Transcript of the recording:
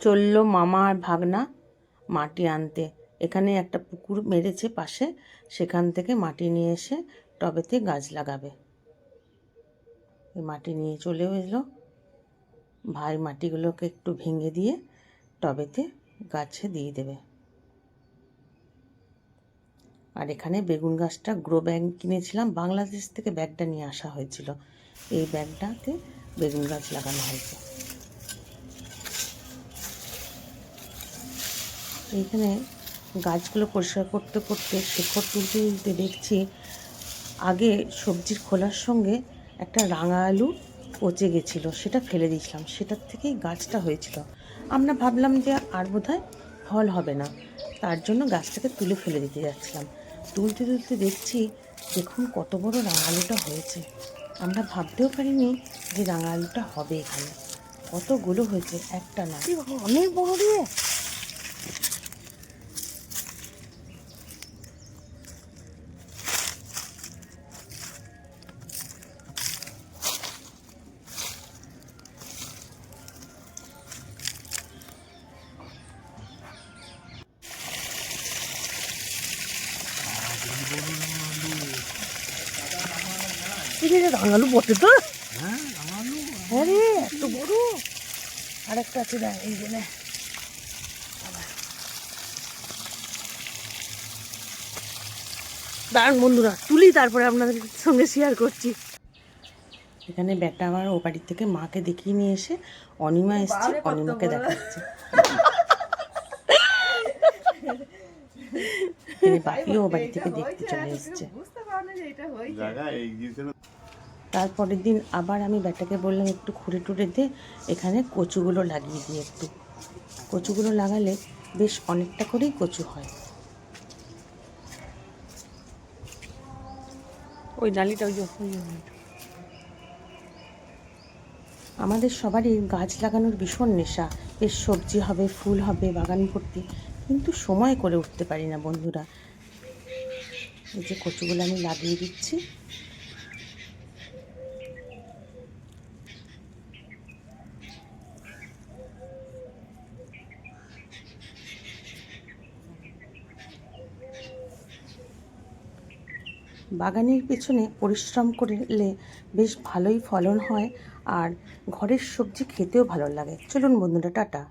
চললো মামা আর ভাগনা মাটি আনতে। এখানে একটা পুকুর মেরেছে পাশে, সেখান থেকে মাটি নিয়ে এসে টবেতে গাছ লাগাবে। এই মাটি নিয়ে চলেও এলো। ভাই মাটিগুলোকে একটু ভেঙে দিয়ে টবেতে গাছে দিয়ে দেবে। আর এখানে বেগুন গাছটা গ্রো ব্যাগ কিনেছিলাম, বাংলাদেশ থেকে ব্যাগটা নিয়ে আসা হয়েছিল। এই ব্যাগটাতে বেগুন গাছ লাগানো হয়েছে। এইখানে গাছগুলো পরিষ্কার করতে করতে শেকড় তুলতে তুলতে দেখছি আগে সবজির খোলার সঙ্গে একটা রাঙা আলু পচে গেছিলো, সেটা ফেলে দিয়েছিলাম। সেটার থেকেই গাছটা হয়েছিল। আমরা ভাবলাম যে আর বোধহয় ফল হবে না, তার জন্য গাছটাকে তুলে ফেলে দিতে যাচ্ছিলাম। তুলতে তুলতে দেখছি দেখুন কত বড় রাঙা আলুটা হয়েছে। আমরা ভাবতেও পারিনি যে রাঙা আলুটা হবে এখানে। কতগুলো হয়েছে, একটা না, অনেক বড় রে। রাঙালু বটে তো। হ্যাঁ রে, এত বড়। আর একটা আছে না, এই জন্য দাঁড়ান বন্ধুরা, তুলি তারপরে আপনাদের সঙ্গে শেয়ার করছি। এখানে ব্যাটা আমার ও বাড়ি থেকে মাকে দেখিয়ে নিয়ে এসে অনিমা এসছে, অনিমাকে দেখাচ্ছে। বাপিও ও বাড়ি থেকে দেখতে চলে এসছে। তারপরের দিন আবার আমি ব্যাটাকে বললাম একটু খুঁড়ে টুড়ে দে, এখানে কচুগুলো লাগিয়ে দিই। একটু কচুগুলো লাগালে বেশ অনেকটা করেই কচু হয়। ওই ডালিটা ওই আমাদের সবারই গাছ লাগানোর ভীষণ নেশা। বেশ সবজি হবে, ফুল হবে, বাগান ভর্তি, কিন্তু সময় করে উঠতে পারি না বন্ধুরা। এই যে কচুগুলো আমি লাগিয়ে দিচ্ছি। বাগানের পেছনে পরিশ্রম করলে বেশ ভালোই ফলন হয়, আর ঘরের সবজি খেতেও ভালো লাগে। চলুন বন্ধুরা, টাটা।